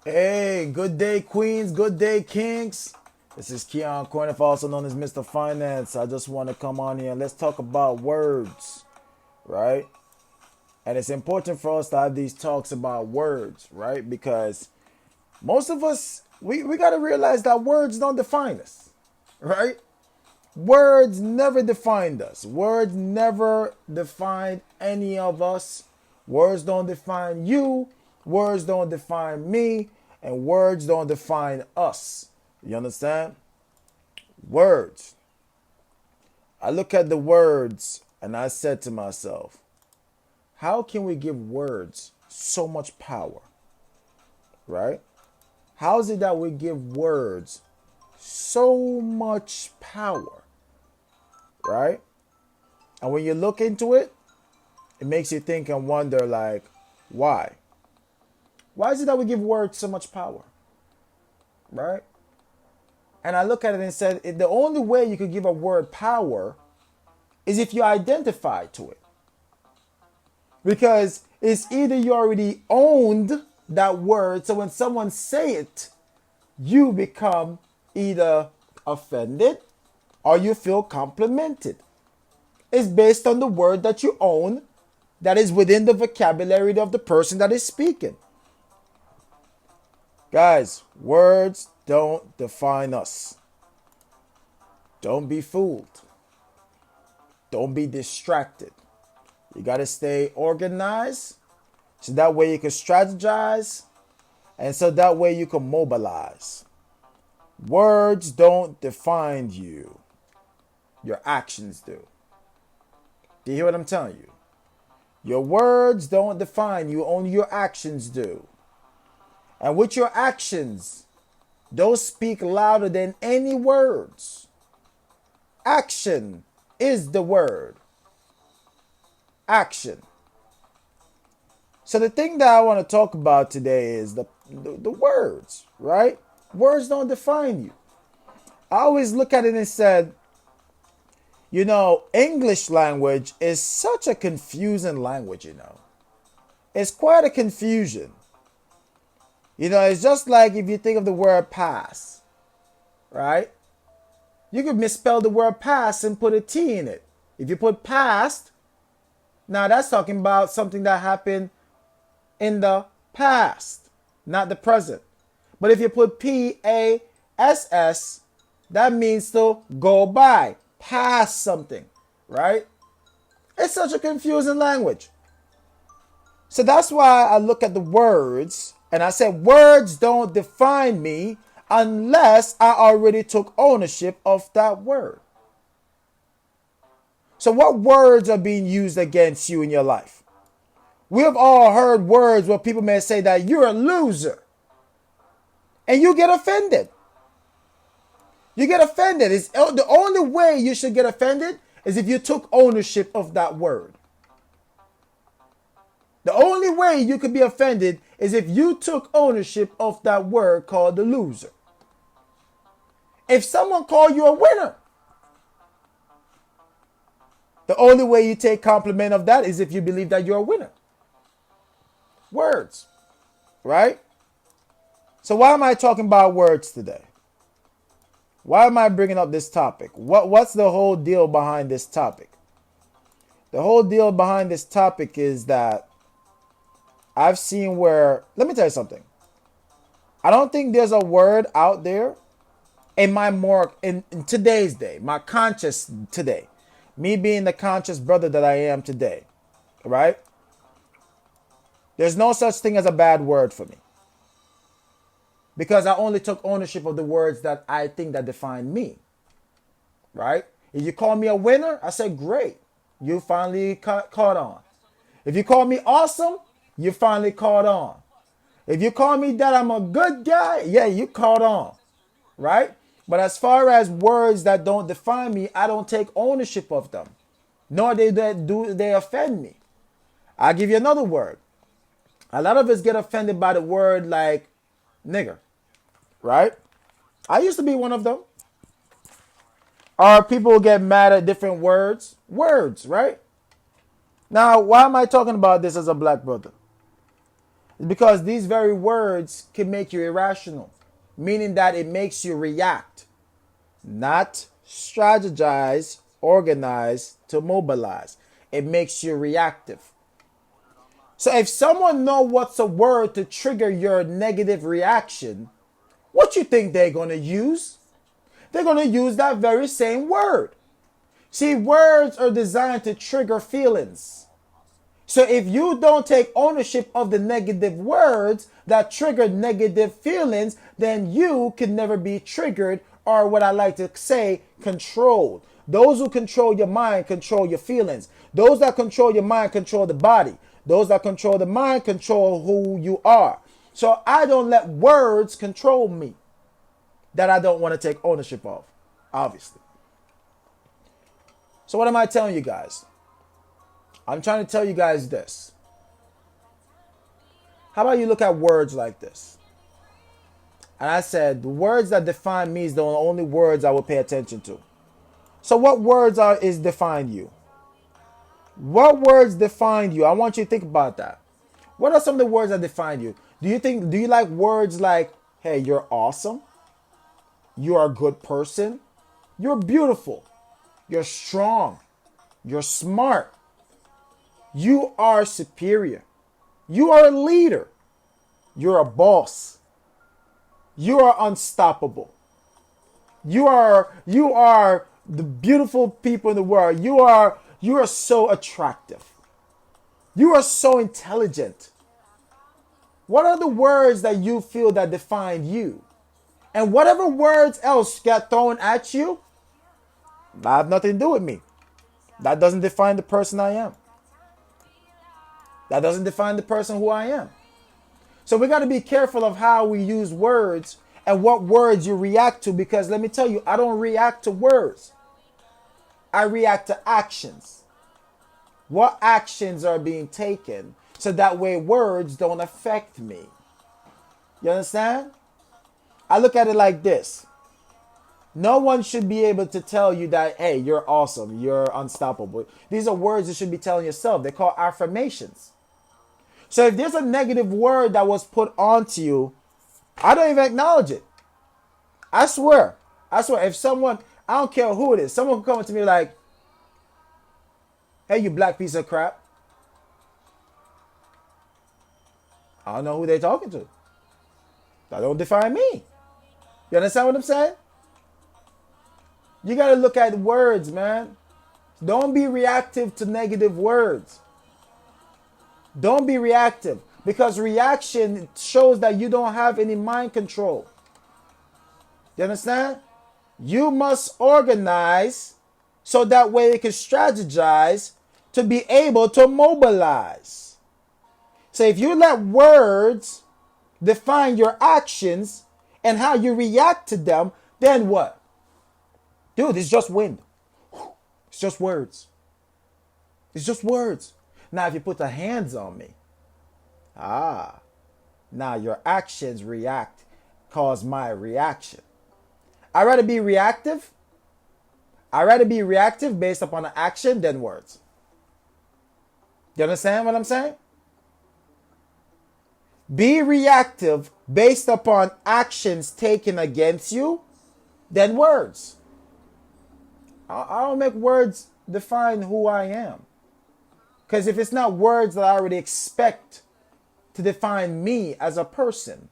Hey, good day, queens. Good day, kings. This is Keon Corniff, also known as Mr. Finance. I just want to come on here and let's talk about words, right? And it's important for us to have these talks about words, right? Because most of us, we got to realize that words don't define us, right? Words never defined us. Words never defined any of us. Words don't define you. Words don't define me. And words don't define us. You understand? Words. I look at the words and I said to myself, how can we give words so much power? Right? How is it that we give words so much power? Right? And when you look into it, it makes you think and wonder, like, why? Why is it that we give words so much power? Right? And I look at it and said, the only way you could give a word power is if you identify to it. Because it's either you already owned that word, so when someone say it, you become either offended or you feel complimented. It's based on the word that you own that is within the vocabulary of the person that is speaking. Guys, words don't define us. Don't be fooled. Don't be distracted. You got to stay organized so that way you can strategize and so that way you can mobilize. Words don't define you. Your actions do. Do you hear what I'm telling you? Your words don't define you, only your actions do. And with your actions, those speak louder than any words. Action is the word. Action. So the thing that I want to talk about today is the words, right? Words don't define you. I always look at it and said, English language is such a confusing language. It's quite a confusion. It's just like if you think of the word pass, right? You could misspell the word pass and put a T in it. If you put past, now that's talking about something that happened in the past, not the present. But if you put PASS, that means to go by, pass something, right? It's such a confusing language. So that's why I look at the words and I said, words don't define me unless I already took ownership of that word. So what words are being used against you in your life? We have all heard words where people may say that you're a loser. And you get offended. You get offended. It's the only way you should get offended is if you took ownership of that word. The only way you could be offended is if you took ownership of that word called the loser. If someone called you a winner, the only way you take compliment of that is if you believe that you're a winner. Words, right? So why am I talking about words today? Why am I bringing up this topic? What's the whole deal behind this topic? The whole deal behind this topic is that I've seen where, let me tell you something. I don't think there's a word out there in today's day, my conscious today, me being the conscious brother that I am today, right? There's no such thing as a bad word for me. Because I only took ownership of the words that I think that define me, right? If you call me a winner, I say, great. You finally caught on. If you call me awesome, you finally caught on. If you call me that I'm a good guy, yeah, you caught on, right? But as far as words that don't define me, I don't take ownership of them, nor do they offend me. I'll give you another word. A lot of us get offended by the word like nigger, right? I used to be one of them. Or people get mad at different words, right? Now, why am I talking about this as a black brother? Because these very words can make you irrational, meaning that it makes you react, not strategize, organize to mobilize. It makes you reactive. So if someone know what's a word to trigger your negative reaction, what you think they're going to use? They're going to use that very same word. See, words are designed to trigger feelings. So if you don't take ownership of the negative words that trigger negative feelings, then you can never be triggered, or what I like to say, controlled. Those who control your mind control your feelings. Those that control your mind control the body. Those that control the mind control who you are. So I don't let words control me that I don't want to take ownership of, obviously. So what am I telling you guys? I'm trying to tell you guys this. How about you look at words like this? And I said, the words that define me is the only words I will pay attention to. So what words is define you? What words define you? I want you to think about that. What are some of the words that define you? Do you like words like, hey, you're awesome? You are a good person? You're beautiful. You're strong. You're smart. You are superior. You are a leader. You're a boss. You are unstoppable. You are the beautiful people in the world. You are so attractive. You are so intelligent. What are the words that you feel that define you? And whatever words else get thrown at you, that have nothing to do with me. That doesn't define the person I am. That doesn't define the person who I am. So we got to be careful of how we use words and what words you react to, because let me tell you, I don't react to words. I react to actions. What actions are being taken so that way words don't affect me. You understand? I look at it like this. No one should be able to tell you that, hey, you're awesome, you're unstoppable. These are words you should be telling yourself. They're called affirmations. So if there's a negative word that was put onto you, I don't even acknowledge it. I swear. If someone, I don't care who it is, someone can come up to me like, hey, you black piece of crap. I don't know who they're talking to. That don't define me. You understand what I'm saying? You got to look at words, man. Don't be reactive to negative words. Don't be reactive, because reaction shows that you don't have any mind control. You understand? You must organize so that way you can strategize to be able to mobilize. So if you let words define your actions and how you react to them, then what? Dude, it's just wind. It's just words. It's just words. Now, if you put the hands on me, now your actions cause my reaction. I'd rather be reactive. I'd rather be reactive based upon an action than words. You understand what I'm saying? Be reactive based upon actions taken against you than words. I don't make words define who I am. Because if it's not words that I already expect to define me as a person,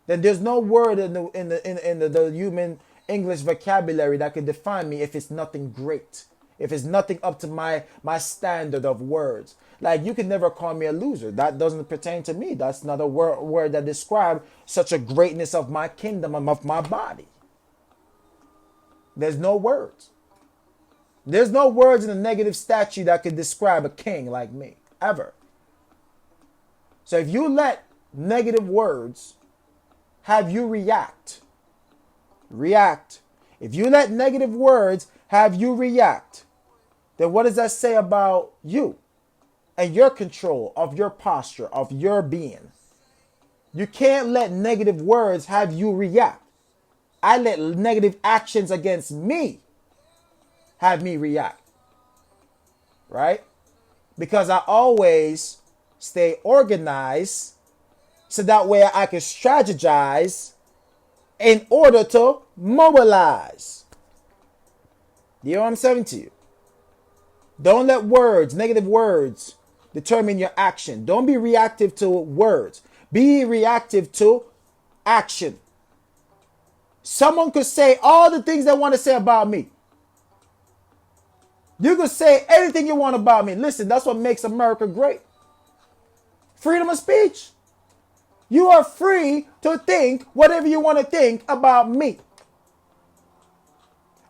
then there's no word in the human English vocabulary that can define me if it's nothing great. If it's nothing up to my standard of words. Like, you can never call me a loser. That doesn't pertain to me. That's not a word that describes such a greatness of my kingdom and of my body. There's no words. There's no words in a negative statue that could describe a king like me, ever. So if you let negative words have you react. If you let negative words have you react, then what does that say about you and your control of your posture, of your being? You can't let negative words have you react. I let negative actions against me have me react. Right? Because I always stay organized So that way I can strategize in order to mobilize. You know what I'm saying to you? Don't let words, negative words, determine your action. Don't be reactive to words. Be reactive to action. Someone could say all the things they want to say about me. You could say anything you want about me. Listen, that's what makes America great. Freedom of speech. You are free to think whatever you want to think about me.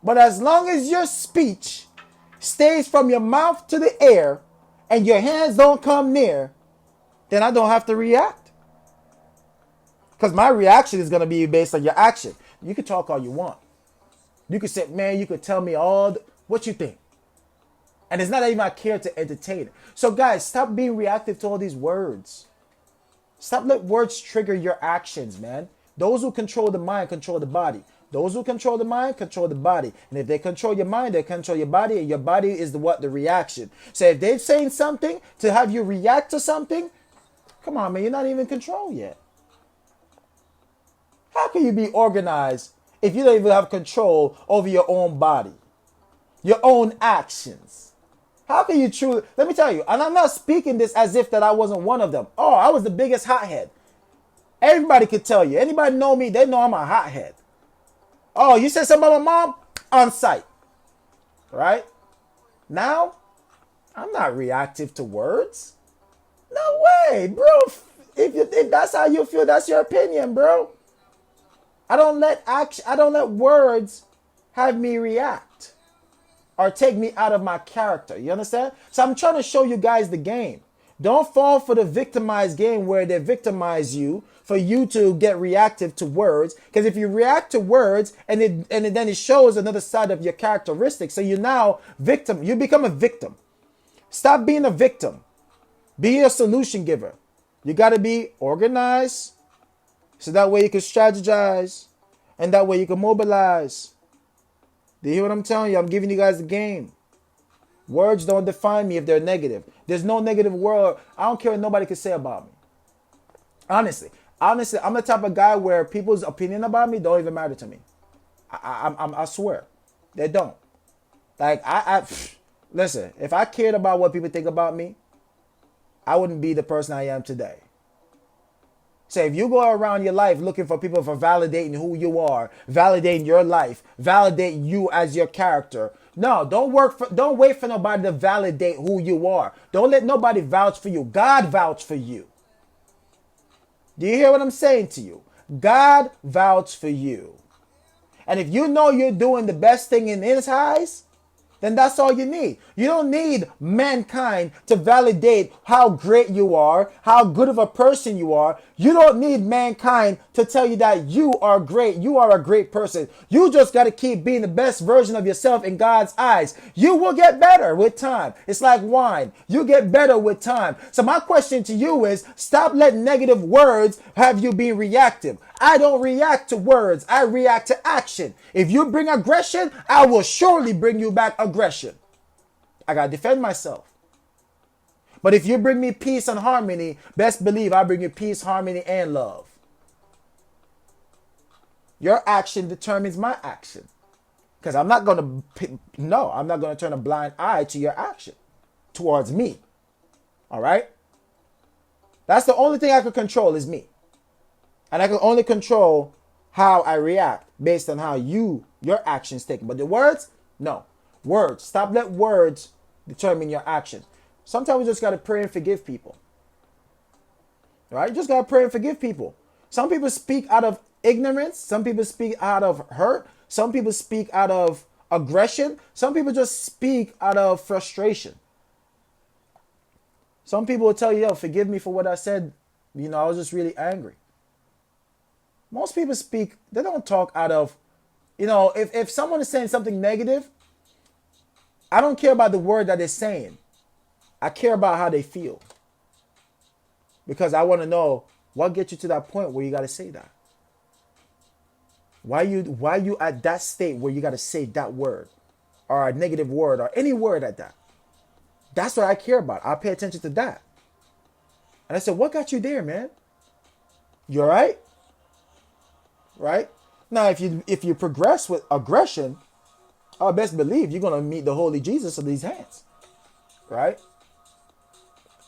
But as long as your speech stays from your mouth to the air and your hands don't come near, then I don't have to react. Because my reaction is going to be based on your action. You can talk all you want. You could say, man, you could tell me what you think. And it's not even I care to entertain it. So guys, stop being reactive to all these words. Stop letting words trigger your actions, man. Those who control the mind control the body. Those who control the mind control the body. And if they control your mind, they control your body. And your body is the reaction. So if they're saying something to have you react to something, come on, man, you're not even in control yet. How can you be organized if you don't even have control over your own body, your own actions? How can you truly, let me tell you, and I'm not speaking this as if that I wasn't one of them. Oh, I was the biggest hothead. Everybody could tell you. Anybody know me, they know I'm a hothead. Oh, you said something about my mom? On site. Right? Now, I'm not reactive to words. No way, bro. If that's how you feel, that's your opinion, bro. I don't let words have me react or take me out of my character. You understand? So I'm trying to show you guys the game. Don't fall for the victimized game where they victimize you for you to get reactive to words. Because if you react to words and then it shows another side of your characteristics, so you're now victim. You become a victim. Stop being a victim. Be a solution giver. You got to be organized so that way you can strategize and that way you can mobilize. Do you hear what I'm telling you? I'm giving you guys the game. Words don't define me if they're negative. There's no negative word. I don't care what nobody can say about me. Honestly, I'm the type of guy where people's opinion about me don't even matter to me. I swear, they don't. Like listen. If I cared about what people think about me, I wouldn't be the person I am today. So if you go around your life looking for people for validating who you are, validating your life, validate you as your character. No, don't wait for nobody to validate who you are. Don't let nobody vouch for you. God vouch for you. Do you hear what I'm saying to you? God vouch for you. And if you know you're doing the best thing in his eyes, then that's all you need. You don't need mankind to validate how great you are, how good of a person you are. You don't need mankind to tell you that you are great. You are a great person. You just got to keep being the best version of yourself in God's eyes. You will get better with time. It's like wine. You get better with time. So my question to you is, stop letting negative words have you being reactive. I don't react to words. I react to action. If you bring aggression, I will surely bring you back aggression. I got to defend myself. But if you bring me peace and harmony, best believe I bring you peace, harmony, and love. Your action determines my action. Because I'm not going to turn a blind eye to your action towards me. All right? That's the only thing I can control is me. And I can only control how I react based on how your actions take. But the words, no. Words. Stop letting words determine your actions. Sometimes we just got to pray and forgive people. Right? You just got to pray and forgive people. Some people speak out of ignorance. Some people speak out of hurt. Some people speak out of aggression. Some people just speak out of frustration. Some people will tell you, yo, forgive me for what I said. I was just really angry. Most people speak, they don't talk out of, if someone is saying something negative, I don't care about the word that they're saying. I care about how they feel. Because I want to know what gets you to that point where you got to say that. Why you at that state where you got to say that word or a negative word or any word at that? That's what I care about. I pay attention to that. And I said, what got you there, man? You're right, right? Now, if you progress with aggression, I best believe you're gonna meet the holy Jesus of these hands, right?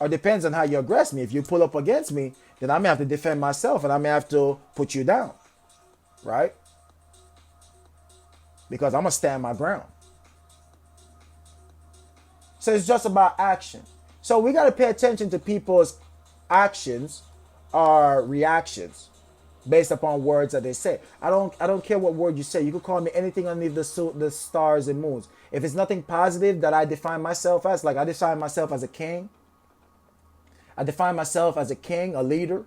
Or depends on how you aggress me. If you pull up against me, then I may have to defend myself and I may have to put you down, right? Because I'm gonna stand my ground. So it's just about action. So we gotta pay attention to people's actions or reactions based upon words that they say. I don't care what word you say. You could call me anything underneath the stars and moons. If it's nothing positive that I define myself as, like I define myself as a king. I define myself as a king, a leader,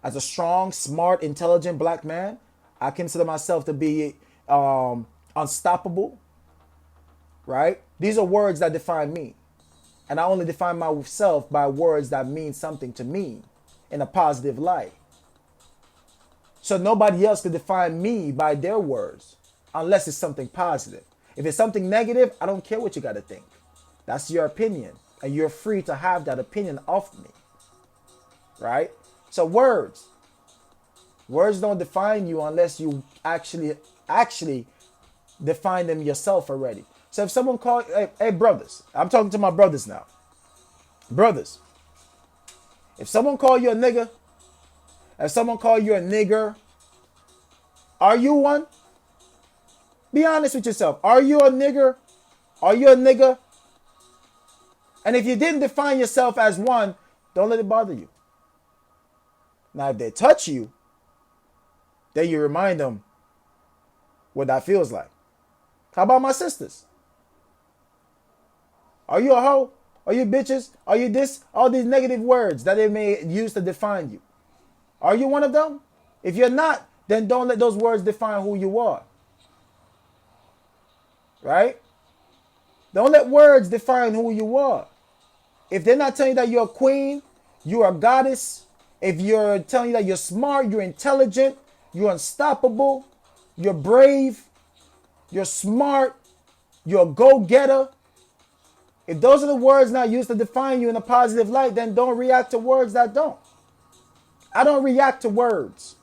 as a strong, smart, intelligent black man. I consider myself to be unstoppable, right? These are words that define me. And I only define myself by words that mean something to me in a positive light. So nobody else can define me by their words unless it's something positive. If it's something negative, I don't care what you got to think. That's your opinion. And you're free to have that opinion of me. Right? So words. Words don't define you unless you actually define them yourself already. So if someone call, hey brothers, I'm talking to my brothers now. Brothers, if someone call you a nigga, if someone call you a nigger, are you one? Be honest with yourself. Are you a nigger? Are you a nigga? And if you didn't define yourself as one, don't let it bother you. Now, if they touch you, then you remind them what that feels like. How about my sisters? Are you a hoe? Are you bitches? Are you this? All these negative words that they may use to define you. Are you one of them? If you're not, then don't let those words define who you are. Right? Don't let words define who you are. If they're not telling you that you're a queen, you're a goddess, if you're telling you that you're smart, you're intelligent, you're unstoppable, you're brave, you're smart, you're a go-getter, if those are the words not used to define you in a positive light, then don't react to words that don't. I don't react to words.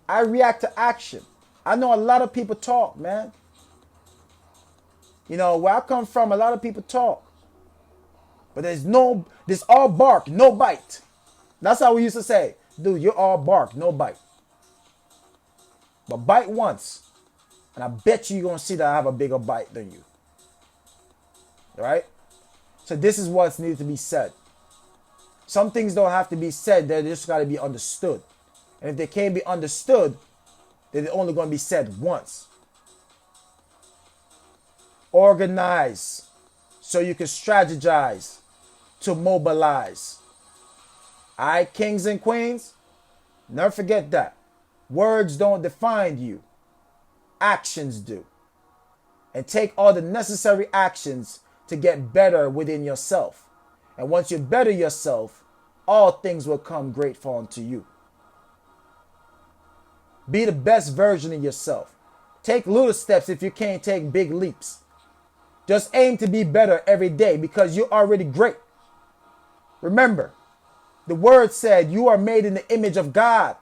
I react to action. I know a lot of people talk, man. You know, where I come from, a lot of people talk. But there's all bark, no bite. That's how we used to say, dude, you're all bark, no bite. But bite once, and I bet you're going to see that I have a bigger bite than you. All right? So this is what's needed to be said. Some things don't have to be said, they just got to be understood. And if they can't be understood, then they're only going to be said once. Organize so you can strategize to mobilize. All right, kings and queens, never forget that. Words don't define you. Actions do. And take all the necessary actions to get better within yourself. And once you better yourself, all things will come grateful unto you. Be the best version of yourself. Take little steps if you can't take big leaps. Just aim to be better every day because you're already great. Remember, the word said you are made in the image of God.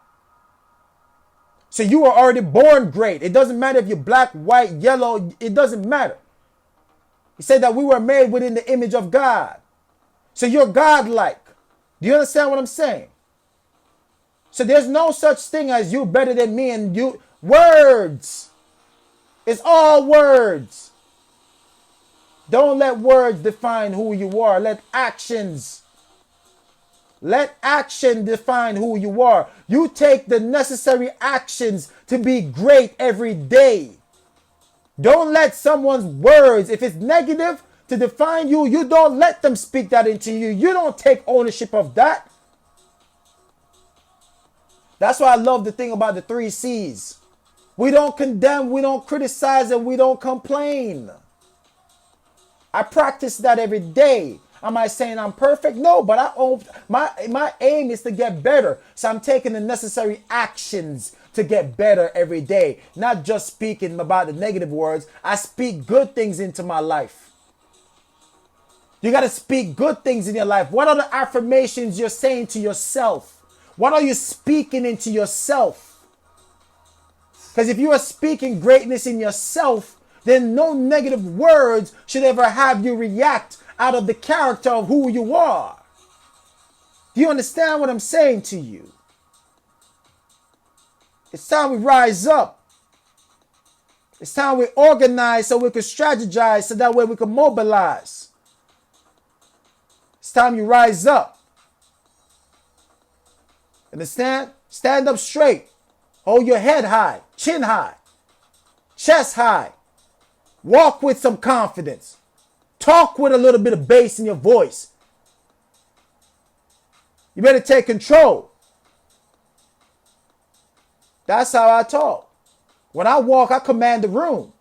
So you are already born great. It doesn't matter if you're black, white, yellow. It doesn't matter. He said that we were made within the image of God. So you're God-like. Do you understand what I'm saying? So there's no such thing as you better than me and you. Words. It's all words. Don't let words define who you are. Let actions. Let action define who you are. You take the necessary actions to be great every day. Don't let someone's words, if it's negative to define you, you don't let them speak that into you. You don't take ownership of that. That's why I love the thing about the 3 C's. We don't condemn, we don't criticize, and we don't complain. I practice that every day. Am I saying I'm perfect? No, but my aim is to get better. So I'm taking the necessary actions to get better every day. Not just speaking about the negative words. I speak good things into my life. You got to speak good things in your life. What are the affirmations you're saying to yourself? What are you speaking into yourself? Because if you are speaking greatness in yourself, then no negative words should ever have you react out of the character of who you are. Do you understand what I'm saying to you? It's time we rise up. It's time we organize so we can strategize so that way we can mobilize. It's time you rise up. Understand? Stand up straight. Hold your head high, chin high, chest high. Walk with some confidence. Talk with a little bit of bass in your voice. You better take control. That's how I talk. When I walk, I command the room.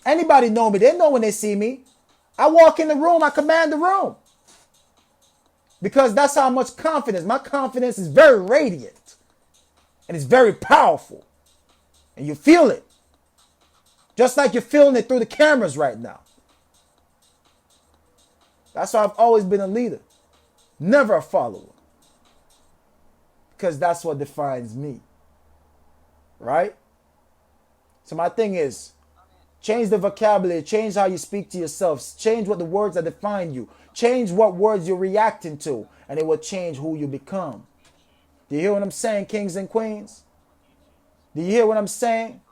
Anybody know me? They know when they see me. I walk in the room, I command the room. Because that's how much confidence. My confidence is very radiant. And it's very powerful. And you feel it. Just like you're feeling it through the cameras right now. That's why I've always been a leader. Never a follower. Because that's what defines me. Right? So my thing is, change the vocabulary, change how you speak to yourself, change what the words that define you, change what words you're reacting to, and it will change who you become. Do you hear what I'm saying, kings and queens? Do you hear what I'm saying?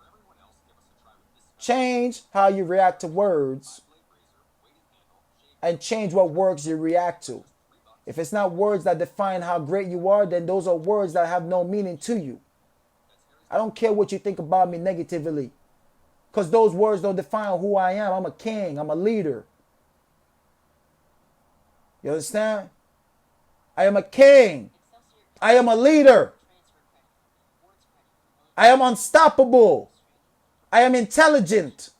Change how you react to words and change what words you react to. If it's not words that define how great you are, then those are words that have no meaning to you. I don't care what you think about me negatively. Because those words don't define who I am. I'm a king. I'm a leader. You understand? I am a king. I am a leader. I am unstoppable. I am intelligent.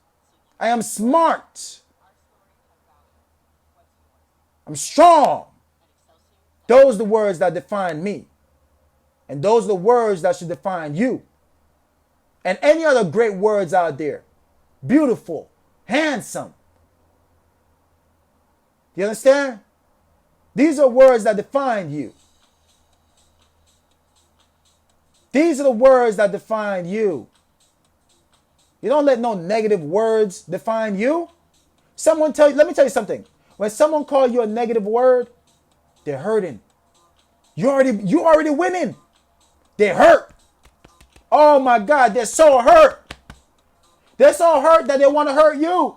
I am smart. I'm strong. Those are the words that define me. And those are the words that should define you. And any other great words out there. Beautiful. Handsome. You understand? These are words that define you. These are the words that define you. You don't let no negative words define you. Let me tell you something. When someone calls you a negative word, they're hurting. You already winning. They're hurt. Oh my God, they're so hurt. They're so hurt that they want to hurt you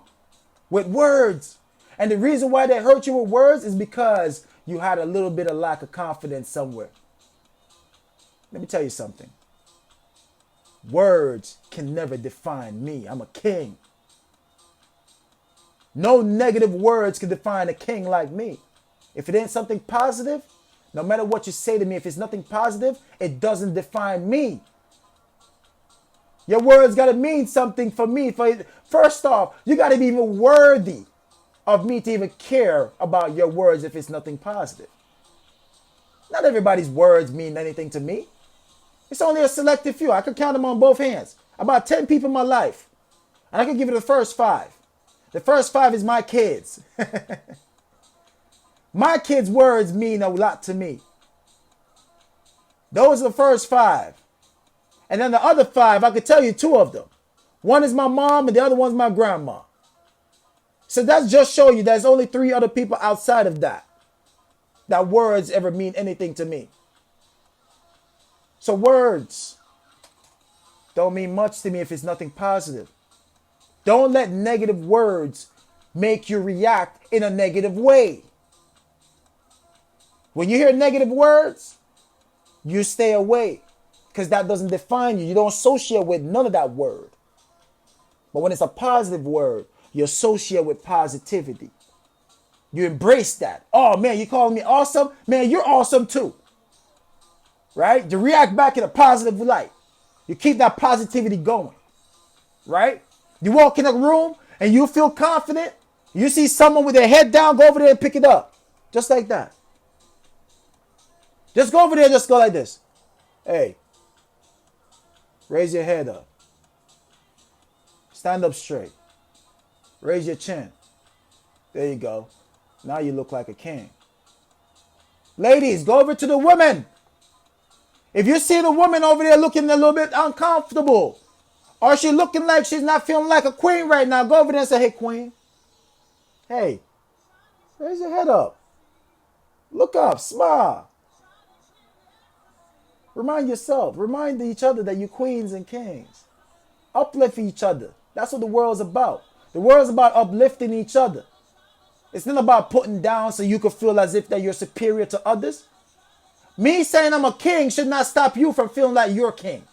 with words. And the reason why they hurt you with words is because you had a little bit of lack of confidence somewhere. Let me tell you something. Words can never define me. I'm a king. No negative words can define a king like me. If it ain't something positive, no matter what you say to me, if it's nothing positive, it doesn't define me. Your words got to mean something for me. First off, you got to be even worthy of me to even care about your words if it's nothing positive. Not everybody's words mean anything to me. It's only a selective few. I could count them on both hands. About 10 people in my life. And I could give you the first 5. The first 5 is my kids. My kids' words mean a lot to me. Those are the first 5. And then the other 5, I could tell you 2 of them. One is my mom and the other one's my grandma. So that's just show you there's only 3 other people outside of that words ever mean anything to me. So words don't mean much to me if it's nothing positive. Don't let negative words make you react in a negative way. When you hear negative words, you stay away. Because that doesn't define you. You don't associate with none of that word. But when it's a positive word, you associate with positivity. You embrace that. Oh man, you calling me awesome? Man, you're awesome too. Right? You react back in a positive light. You keep that positivity going. Right? You walk in a room and you feel confident. You see someone with their head down, go over there and pick it up. Just like that. Just go over there, just go like this. Hey. Raise your head up. Stand up straight. Raise your chin. There you go. Now you look like a king. Ladies, go over to the women. If you're seeing a woman over there looking a little bit uncomfortable, or she looking like she's not feeling like a queen right now, go over there and say, hey, queen. Hey, raise your head up. Look up, smile. Remind yourself, remind each other that you're queens and kings. Uplift each other. That's what the world's about. The world's about uplifting each other. It's not about putting down so you can feel as if that you're superior to others. Me saying I'm a king should not stop you from feeling like you're king.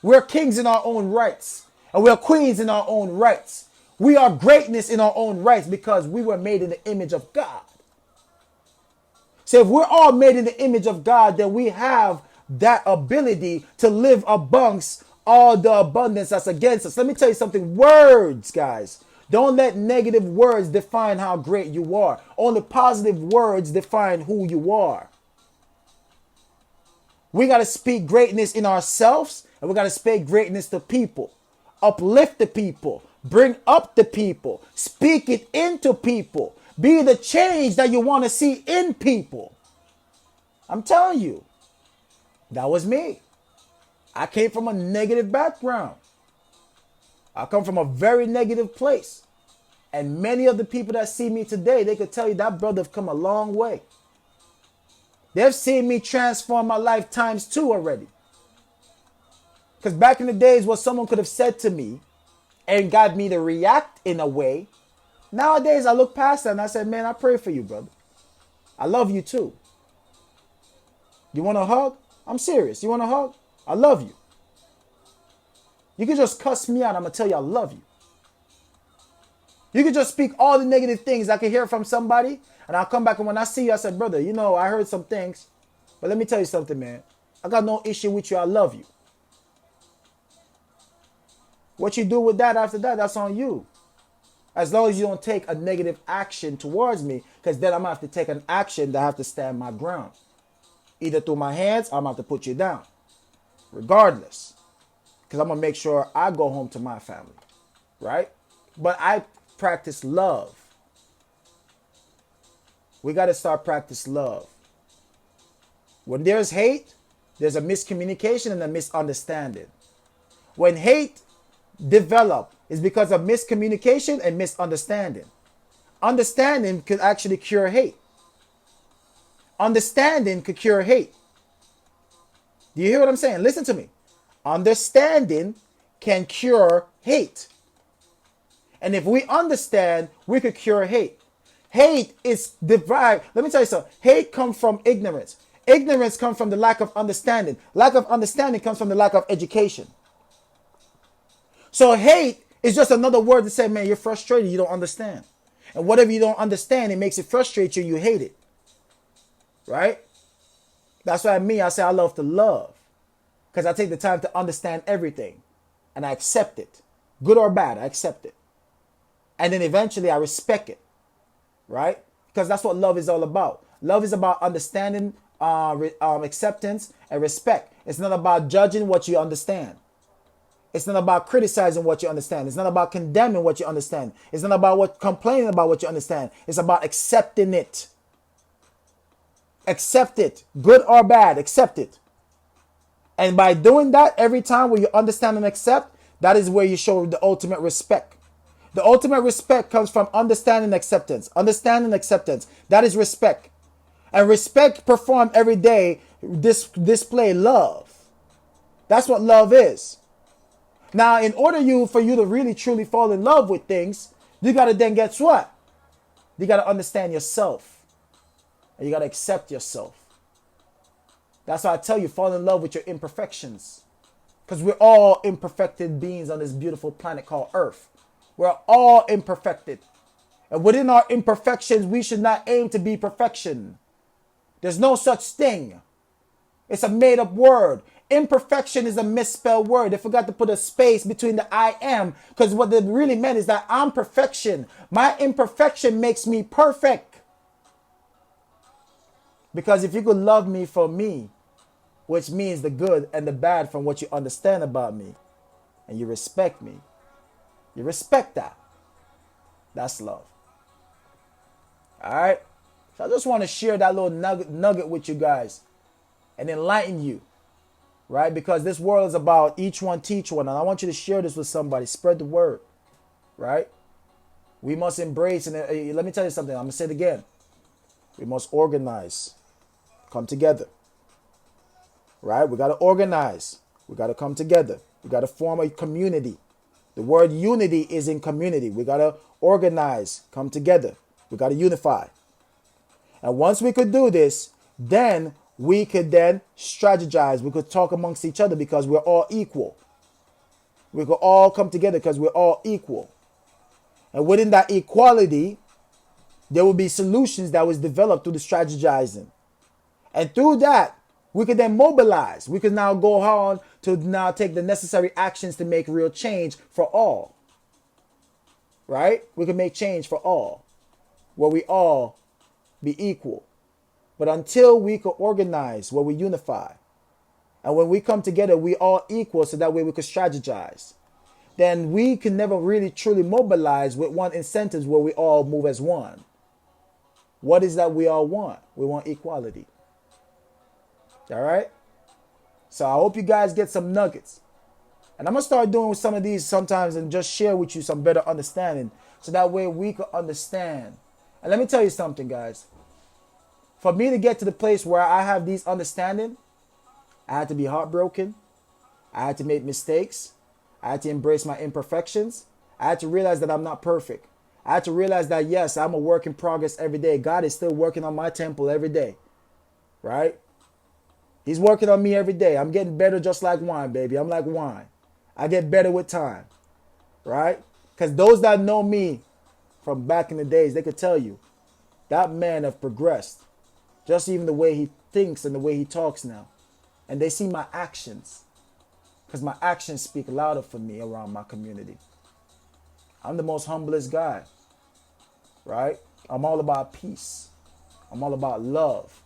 We're kings in our own rights. And we're queens in our own rights. We are greatness in our own rights because we were made in the image of God. So if we're all made in the image of God, then we have that ability to live amongst all the abundance that's against us. Let me tell you something. Words, guys. Don't let negative words define how great you are. Only positive words define who you are. We got to speak greatness in ourselves, and we got to speak greatness to people. Uplift the people. Bring up the people. Speak it into people. Be the change that you want to see in people. I'm telling you, that was me. I came from a negative background. I come from a very negative place. And many of the people that see me today, they could tell you that brother have come a long way. They've seen me transform my life times 2 already. Because back in the days, what someone could have said to me and got me to react in a way, nowadays I look past that and I said, man, I pray for you, brother. I love you too. You want a hug? I'm serious. You want a hug? I love you. You can just cuss me out. I'm going to tell you I love you. You can just speak all the negative things I can hear from somebody. And I'll come back and when I see you, I said, brother, you know, I heard some things. But let me tell you something, man. I got no issue with you. I love you. What you do with that after that, that's on you. As long as you don't take a negative action towards me, because then I'm going to have to take an action that I have to stand my ground. Either through my hands, or I'm going to have to put you down. Regardless. Because I'm going to make sure I go home to my family. Right? But I practice love. We got to start practice love. When there's hate, there's a miscommunication and a misunderstanding. When hate develop, it's because of miscommunication and misunderstanding. Understanding could actually cure hate. Understanding could cure hate. Do you hear what I'm saying? Listen to me. Understanding can cure hate. And if we understand, we could cure hate. Hate is derived. Let me tell you something. Hate comes from ignorance. Ignorance comes from the lack of understanding. Lack of understanding comes from the lack of education. So hate is just another word to say, man, you're frustrated. You don't understand. And whatever you don't understand, it makes it frustrate you. You hate it. Right? That's what I mean. I say I love to love. Because I take the time to understand everything. And I accept it. Good or bad, I accept it. And then eventually I respect it. Right? Because that's what love is all about. Love is about understanding, acceptance, and respect. It's not about judging what you understand. It's not about criticizing what you understand. It's not about condemning what you understand. It's not about complaining about what you understand. It's about accepting it. Accept it. Good or bad, accept it. And by doing that, every time where you understand and accept, that is where you show the ultimate respect. The ultimate respect comes from understanding and acceptance. Understanding and acceptance. That is respect. And respect performed every day display love. That's what love is. Now, in order for you to really truly fall in love with things, you got to then guess what? You got to understand yourself. And you got to accept yourself. That's why I tell you, fall in love with your imperfections. Because we're all imperfected beings on this beautiful planet called Earth. We're all imperfected. And within our imperfections, we should not aim to be perfection. There's no such thing. It's a made-up word. Imperfection is a misspelled word. They forgot to put a space between the I am. Because what they really meant is that I'm perfection. My imperfection makes me perfect. Because if you could love me for me, which means the good and the bad from what you understand about me, and you respect me, you respect that. That's love. All right? So I just want to share that little nugget with you guys. and enlighten you, right? Because this world is about each one teach one. And I want you to share this with somebody. Spread the word, right? We must embrace, and let me tell you something. I'm going to say it again. We must organize, come together, right? We got to organize. We got to come together. We got to form a community. The word unity is in community. We got to organize, come together. We got to unify. And once we could do this, then we could then strategize. We could talk amongst each other because we're all equal. We could all come together because we're all equal. And within that equality, there will be solutions that was developed through the strategizing. And through that, we could then mobilize. We could now go on to now take the necessary actions to make real change for all. Right? We can make change for all, where we all be equal. But until we could organize, where we unify, and when we come together, we all equal, so that way we could strategize, then we can never really truly mobilize with one incentives where we all move as one. What is that we all want? We want equality. All right? So I hope you guys get some nuggets. And I'm going to start doing some of these sometimes and just share with you some better understanding, so that way we can understand. And let me tell you something, guys. For me to get to the place where I have these understanding, I had to be heartbroken. I had to make mistakes. I had to embrace my imperfections. I had to realize that I'm not perfect. I had to realize that, yes, I'm a work in progress every day. God is still working on my temple every day, right? He's working on me every day. I'm getting better just like wine, baby. I'm like wine. I get better with time, right? Because those that know me from back in the days, they could tell you that man have progressed. Just even the way he thinks and the way he talks now. And they see my actions, because my actions speak louder for me around my community. I'm the most humblest guy, right? I'm all about peace. I'm all about love,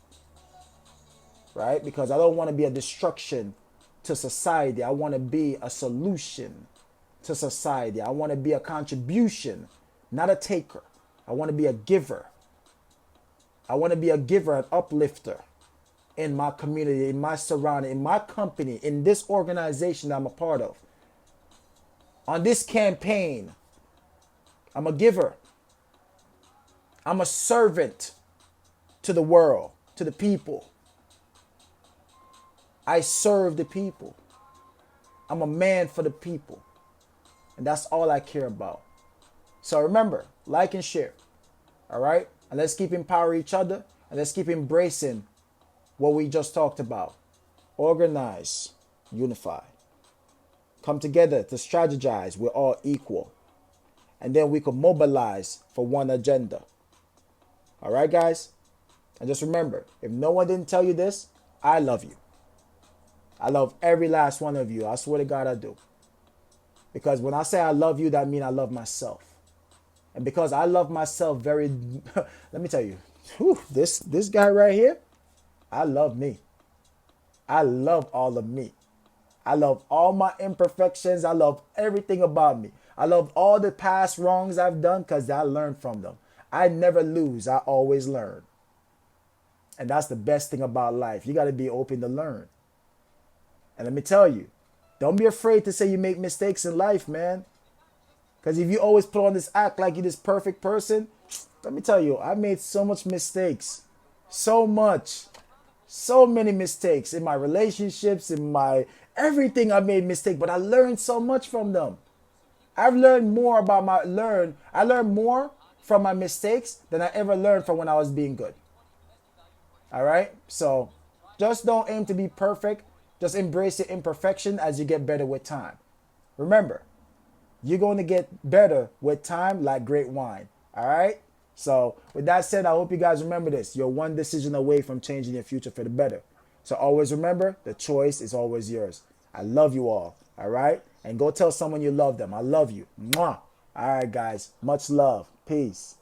right? Because I don't want to be a destruction to society. I want to be a solution to society. I want to be a contribution, not a taker. I want to be a giver. I want to be a giver, an uplifter in my community, in my surrounding, in my company, in this organization that I'm a part of. On this campaign, I'm a giver. I'm a servant to the world, to the people. I serve the people. I'm a man for the people. And that's all I care about. So remember, like and share. All right? And let's keep empowering each other. And let's keep embracing what we just talked about. Organize, unify. Come together to strategize. We're all equal. And then we can mobilize for one agenda. All right, guys? And just remember, if no one didn't tell you this, I love you. I love every last one of you. I swear to God I do. Because when I say I love you, that means I love myself. And because I love myself very, let me tell you, this guy right here, I love me. I love all of me. I love all my imperfections. I love everything about me. I love all the past wrongs I've done because I learned from them. I never lose. I always learn. And that's the best thing about life. You got to be open to learn. And let me tell you, don't be afraid to say you make mistakes in life, man. Because if you always put on this act like you're this perfect person, let me tell you, I made so much mistakes. So much. So many mistakes in my relationships, in my everything. I made mistakes, but I learned so much from them. I've learned more about I learned more from my mistakes than I ever learned from when I was being good. All right? So just don't aim to be perfect. Just embrace your imperfection as you get better with time. Remember, you're going to get better with time like great wine. All right? So with that said, I hope you guys remember this. You're one decision away from changing your future for the better. So always remember, the choice is always yours. I love you all. All right? And go tell someone you love them. I love you. Mwah. All right, guys. Much love. Peace.